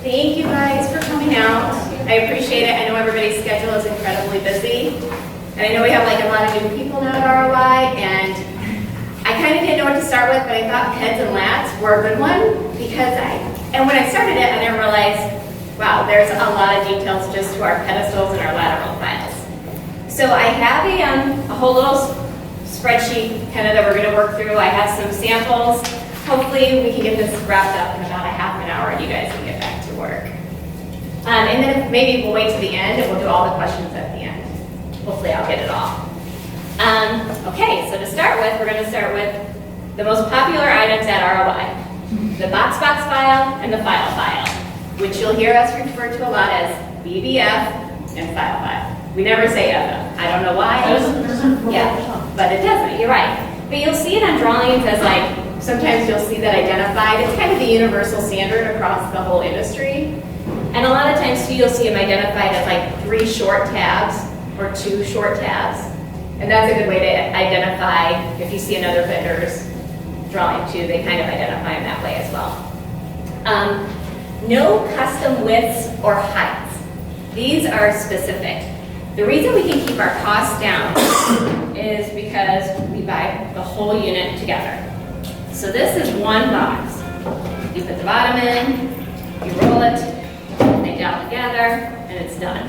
Thank you guys for coming out. I appreciate it. I know everybody's schedule is incredibly busy. And I know we have like a lot of new people now at ROI, and I kind of didn't know what to start with, but I thought Peds and Lats were a good one because when I started it, I didn't realize, wow, there's a lot of details just to our pedestals and our lateral files. So I have a whole little spreadsheet kind of that we're going to work through. I have some samples. Hopefully we can get this wrapped up in about a half an hour and you guys can get back to work. And then maybe we'll wait to the end and we'll do all the questions at the end. Hopefully I'll get it all. Okay, so to start with, we're going to start with the most popular items at ROI. The box file and the file, which you'll hear us refer to a lot as BBF and file. We never say FF. I don't know why. Yeah, but it doesn't, you're right. But you'll see it on drawings as like, sometimes you'll see that identified. It's kind of the universal standard across the whole industry. And a lot of times too, you'll see them identified as like 3 short tabs or 2 short tabs. And that's a good way to identify if you see another vendor's drawing too, they kind of identify them that way as well. No custom widths or heights. These are specific. The reason we can keep our costs down is because we buy the whole unit together. So this is one box. You put the bottom in, you roll it, they down together, and it's done.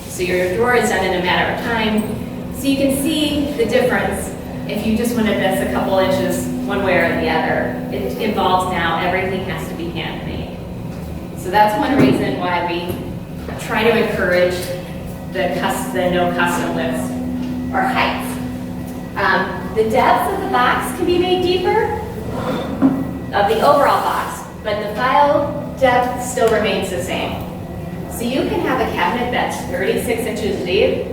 So your drawer is done in a matter of time. So you can see the difference if you just wanted this a couple inches one way or the other. It involves now everything has to be handmade. So that's one reason why we try to encourage the no custom widths or heights. The depth of the box can be made deeper of the overall box, but the file depth still remains the same. So you can have a cabinet that's 36 inches deep,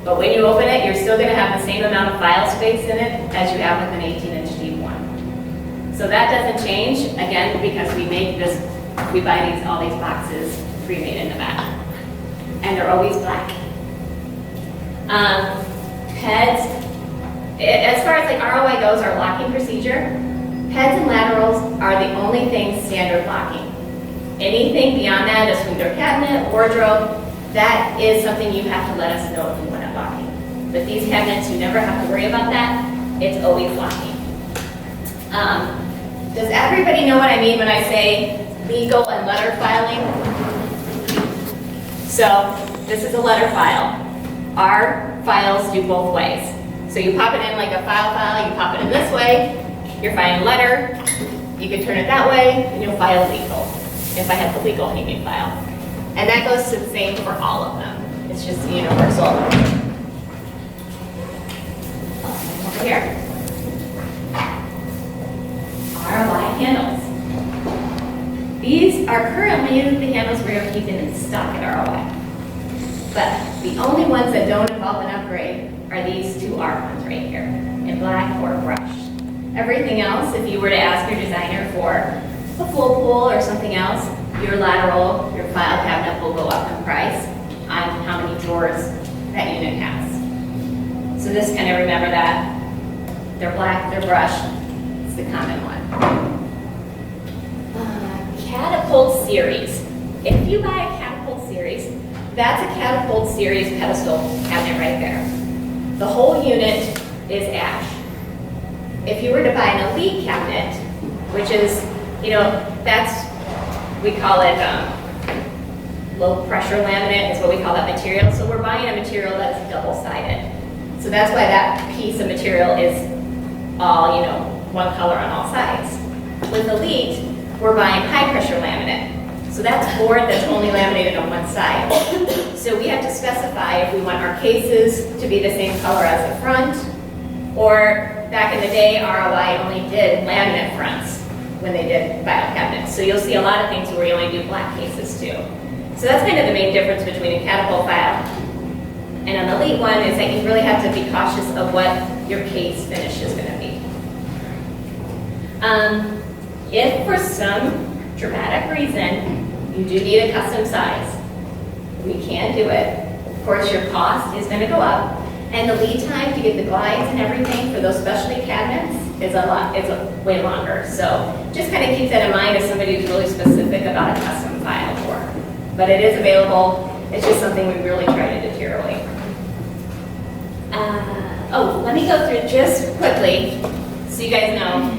but when you open it, you're still going to have the same amount of file space in it as you have with an 18-inch deep one. So that doesn't change, again, because we buy all these boxes pre-made in the back. And they're always black. Peds, as far as like ROI goes, our locking procedure, Peds and laterals are the only things standard locking. Anything beyond that, a swing door cabinet, wardrobe, that is something you have to let us know if you want it locking. But these cabinets, you never have to worry about that. It's always locking. Does everybody know what I mean when I say legal and letter filing? So this is a letter file. Our files do both ways. So you pop it in like a file, you pop it in this way, you're filing letter, you can turn it that way, and you'll file legal, if I have the legal hanging file. And that goes to the same for all of them. It's just universal. Over here. ROI handles. These are currently the handles we are keeping in stock at ROI. But the only ones that don't involve an upgrade are these 2 R ones right here, in black or brushed. Everything else, if you were to ask your designer for a full pull or something else, your lateral, your file cabinet will go up in price on how many drawers that unit has. So just kind of remember that. They're black, they're brushed. It's the common one. Catapult series. If you buy a Catapult series, that's a Catapult series pedestal cabinet right there. The whole unit is ash. If you were to buy an elite cabinet, which is, we call it low pressure laminate, is what we call that material. So we're buying a material that's double-sided. So that's why that piece of material is all, one color on all sides. With elite, we're buying high pressure laminate. So that's board that's only laminated on one side. So we have to specify if we want our cases to be the same color as the front, or back in the day, ROI only did laminate fronts when they did file cabinets. So you'll see a lot of things where you only do black cases too. So that's kind of the main difference between a Catapult file and an elite one, is that you really have to be cautious of what your case finish is going to be. If for some dramatic reason you do need a custom size, we can do it. Of course, your cost is going to go up, And the lead time to get the glides and everything for those specialty cabinets is way longer. So just kind of keep that in mind if somebody is really specific about a custom file for. But it is available. It's just something we really try to deteriorate. Let me go through just quickly so you guys know.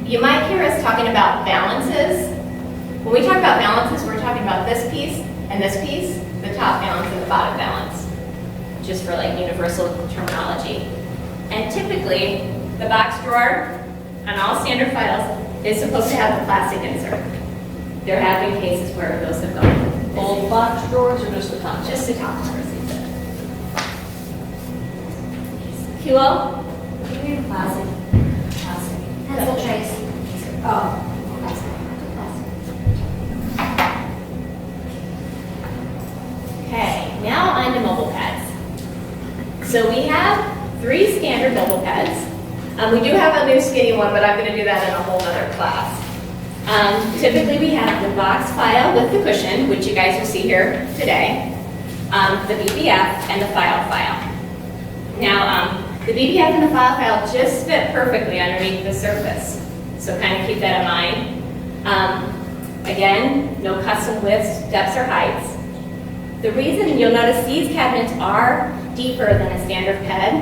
You might hear us talking about balances. When we talk about balances, we're talking about this piece and this piece, the top balance and the bottom balance, just for like universal terminology. And typically, the box drawer on all standard files is supposed to have the plastic insert. There have been cases where those have gone. All box drawers or just the top? Just the top drawers. QO? Give me the plastic. Pencil trays. Oh, Okay, now on to mobile pads. So we have 3 standard mobile pads. We do have a new skinny one, but I'm going to do that in a whole other class. Typically we have the box file with the cushion, which you guys will see here today, the BBF, and the file. Now, the BBF and the file just fit perfectly underneath the surface. So kind of keep that in mind. Again, no custom widths, depths, or heights. The reason you'll notice these cabinets are deeper than a standard Ped,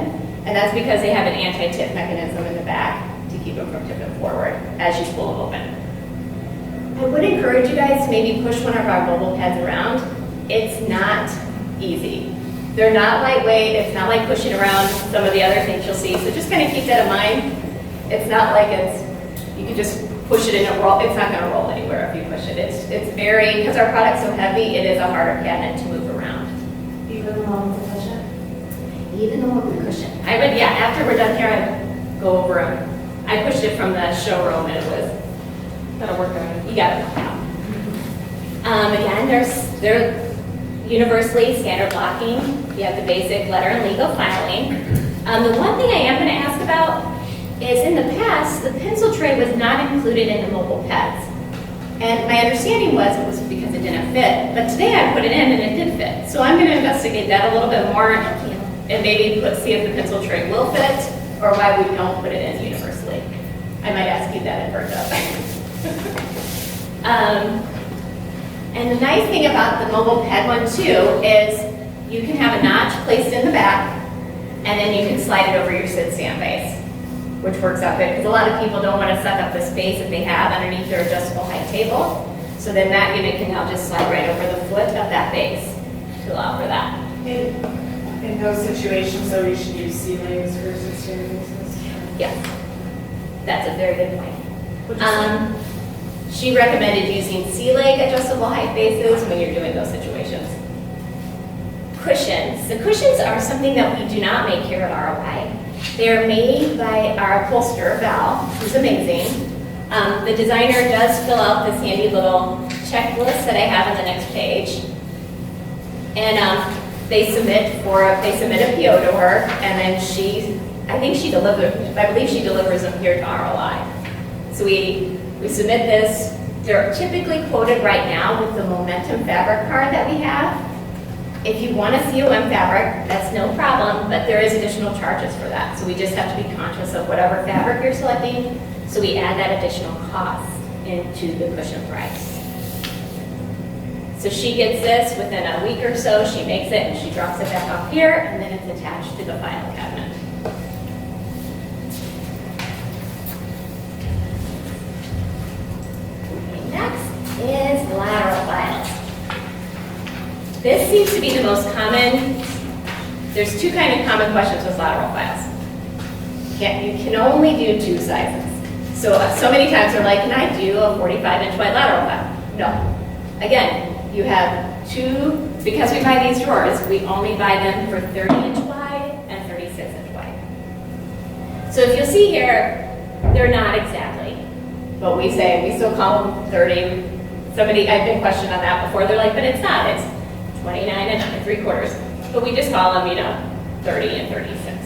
and that's because they have an anti-tip mechanism in the back to keep them from tipping forward as you pull them open. I would encourage you guys to maybe push one of our mobile pads around. It's not easy. They're not lightweight. It's not like pushing around some of the other things you'll see. So just kind of keep that in mind. It's not like you can just push it in a roll. It's not going to roll anywhere if you push it. It's very, because our product's so heavy, it is a harder cabinet to move around. even the one with the cushion? Even the one with the cushion. I would, yeah, after we're done here, I'd go over them. I pushed it from the showroom and it was, Gotta work on it. you got it. Again, they're universally standard blocking. You have the basic letter and legal filing. The one thing I am going to ask about is in the past, the pencil tray was not included in the mobile Peds. And my understanding was it was because it didn't fit. But today I put it in and it did fit. So I'm going to investigate that a little bit more and maybe see if the pencil tray will fit or why we don't put it in universally. I might ask you that in Virgo. And the nice thing about the mobile Ped one too is you can have a notch placed in the back and then you can slide it over your sit-stand base, which works out good because a lot of people don't want to suck up the space that they have underneath their adjustable height table. So then that unit can now just slide right over the foot of that base to allow for that. In those situations, though, you should use ceilings versus stand bases? Yes, that's a very good point. What'd you say? She recommended using C-leg adjustable height bases when you're doing those situations. Cushions. The cushions are something that we do not make here at ROI. They're made by our upholsterer, Val, who's amazing. The designer does fill out this handy little checklist that I have on the next page. And they submit a PO to her, and then I believe she delivers them here to ROI. So we submit this. They're typically quoted right now with the Momentum fabric card that we have. If you want a COM fabric, that's no problem, but there is additional charges for that. So we just have to be conscious of whatever fabric you're selecting. So we add that additional cost into the cushion price. So she gets this within a week or so. She makes it and she drops it back off here, and then it's attached to the file cabinet. Next is lateral files. This seems to be the most common. There's two kind of common questions with lateral files. You can only do 2 sizes. So many times they're like, can I do a 45-inch wide lateral file? No. Again, you have 2, because we buy these drawers, we only buy them for 30-inch wide and 36-inch wide. So if you'll see here, they're not exactly. But we still call them 30. I've been questioned on that before. They're like, but it's not. It's 29 and 3/4. But we just call them, 30 and 36.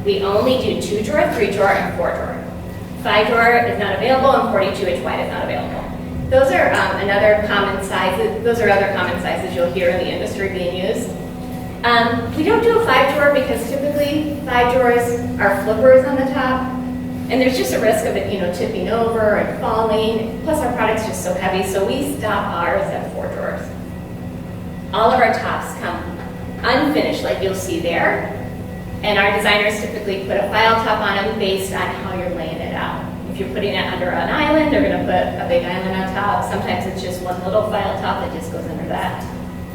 We only do 2-drawer, 3-drawer, and 4-drawer. 5-drawer is not available, and 42-inch wide is not available. Those are other common sizes you'll hear in the industry being used. We don't do a 5-drawer because typically 5 drawers are flippers on the top. And there's just a risk of it, tipping over and falling. Plus our product's just so heavy, so we stop ours at 4 drawers. All of our tops come unfinished, like you'll see there. And our designers typically put a file top on them based on how you're laying it out. If you're putting it under an island, they're gonna put a big island on top. Sometimes it's just one little file top that just goes under that.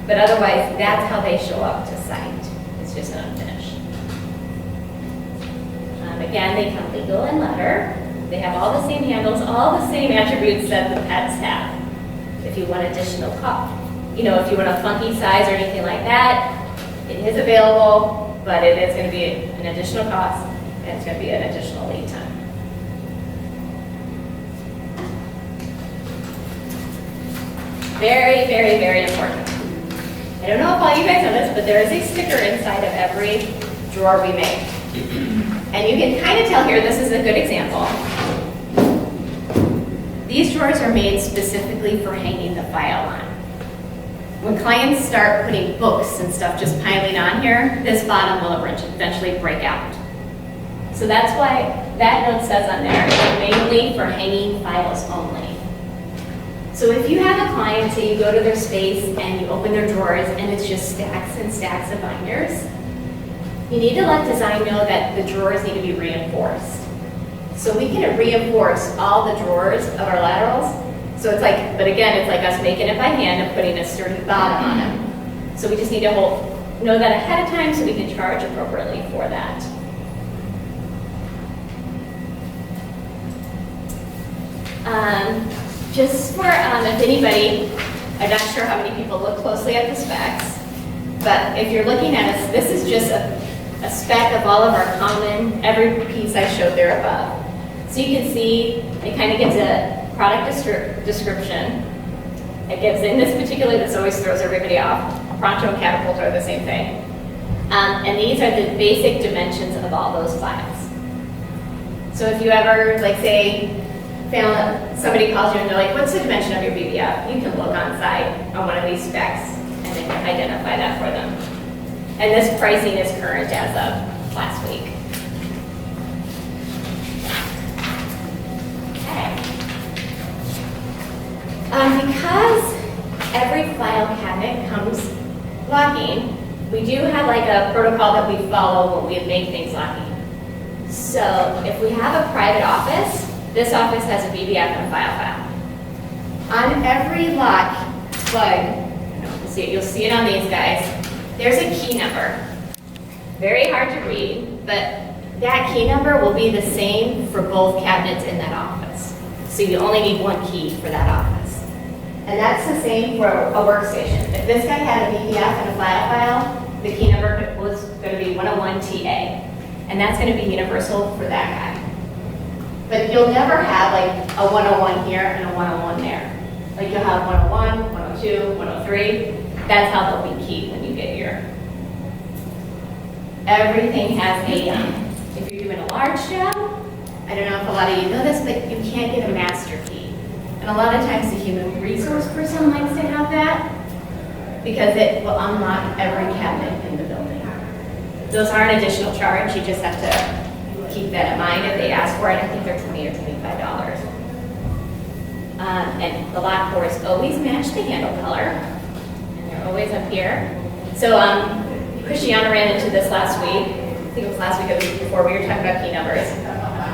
But otherwise, that's how they show up to site. It's just an unfinished. Again, they come legal and letter. They have all the same handles, all the same attributes that the Peds have. If you want additional if you want a funky size or anything like that, it is available, but it is going to be an additional cost, and it's going to be an additional lead time. Very, very, very important. I don't know if all you guys know this, but there is a sticker inside of every drawer we make. And you can kind of tell here, this is a good example. These drawers are made specifically for hanging the file on. When clients start putting books and stuff just piling on here, this bottom will eventually break out. So that's why that note says on there, it's mainly for hanging files only. So if you have a client, say you go to their space and you open their drawers and it's just stacks and stacks of binders, you need to let design know that the drawers need to be reinforced. So we can reinforce all the drawers of our laterals. So it's like, but again, it's like us making it by hand and putting a sturdy bottom on them. So we just need to know that ahead of time so we can charge appropriately for that. Just for, if anybody, I'm not sure how many people look closely at the specs, but if you're looking at us, this is just a spec of all of our common, every piece I showed there above. So you can see it kind of gives a product description. It gives, in this particular, this always throws everybody off. Pronto and Catapult are the same thing. And these are the basic dimensions of all those files. So if you ever, like say, somebody calls you and they're like, what's the dimension of your BBF? You can look on site on one of these specs and they can identify that for them. And this pricing is current as of last week. Okay. Because every file cabinet comes locking, we do have like a protocol that we follow when we make things locking. So if we have a private office, this office has a BBF and a file. On every lock plug, you'll see it on these guys, there's a key number. Very hard to read, but that key number will be the same for both cabinets in that office. So you only need one key for that office. And that's the same for a workstation. If this guy had a BBF and a file, the key number was going to be 101TA. And that's going to be universal for that guy. But you'll never have like a 101 here and a 101 there. Like you'll have 101, 102, 103. That's how they'll be keyed when you get here. Everything has a, if you're doing a large job, I don't know if a lot of you know this, but you can't get a master key. And a lot of times the human resource person likes to have that because it will unlock every cabinet in the building. Those are an additional charge. You just have to keep that in mind if they ask for it. I think they're $20 or $25. And the lock doors always match the handle color. Always up here. So Christiana ran into this last week. I think it was last week or the week before. We were talking about key numbers.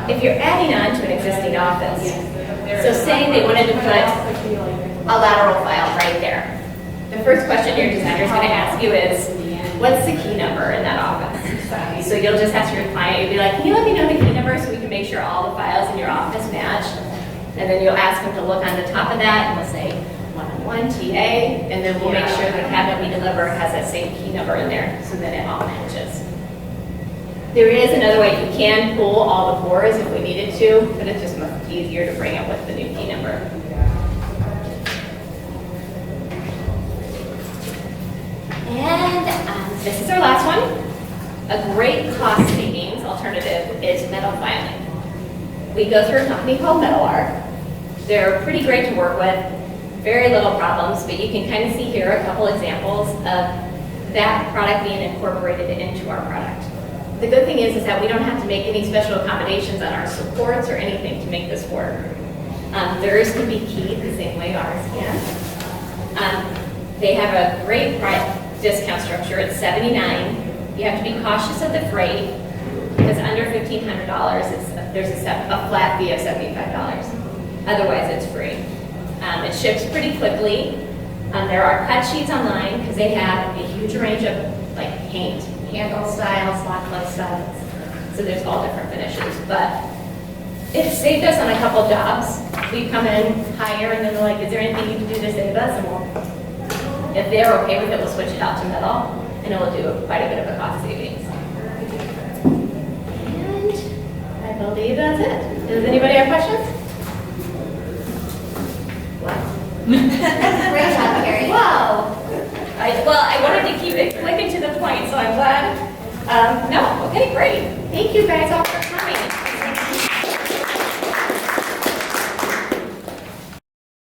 If you're adding on to an existing office, so say they wanted to put a lateral file right there. The first question your designer is going to ask you is, what's the key number in that office? So you'll just ask your client, you'll be like, can you let me know the key number so we can make sure all the files in your office match? And then you'll ask them to look on the top of that and we'll say, 101TA, and then we'll make sure the cabinet we deliver has that same key number in there so that it all matches. There is another way. You can pull all the cores if we needed to, but it's just much easier to bring it with the new key number. And this is our last one. A great cost savings alternative is metal filing. We go through a company called Metal Art. They're pretty great to work with. Very little problems, but you can kind of see here a couple examples of that product being incorporated into our product. The good thing is that we don't have to make any special accommodations on our supports or anything to make this work. Theirs can be keyed the same way ours can. They have a great discount structure. It's $79. You have to be cautious of the freight because under $1,500, there's a flat fee of $75. Otherwise, it's free. It ships pretty quickly. There are cut sheets online because they have a huge range of like paint, handle styles, lock plug styles. So there's all different finishes. But it saved us on a couple jobs. We come in, hire, and then they're like, is there anything you can do to save us? And if they're okay with it, we'll switch it out to metal, and it will do quite a bit of a cost savings. And I believe that's it. Does anybody have questions? What? Great job, Carrie. Wow. I wanted to keep it quick and to the point, so I'm glad. No, okay, great. Thank you guys all for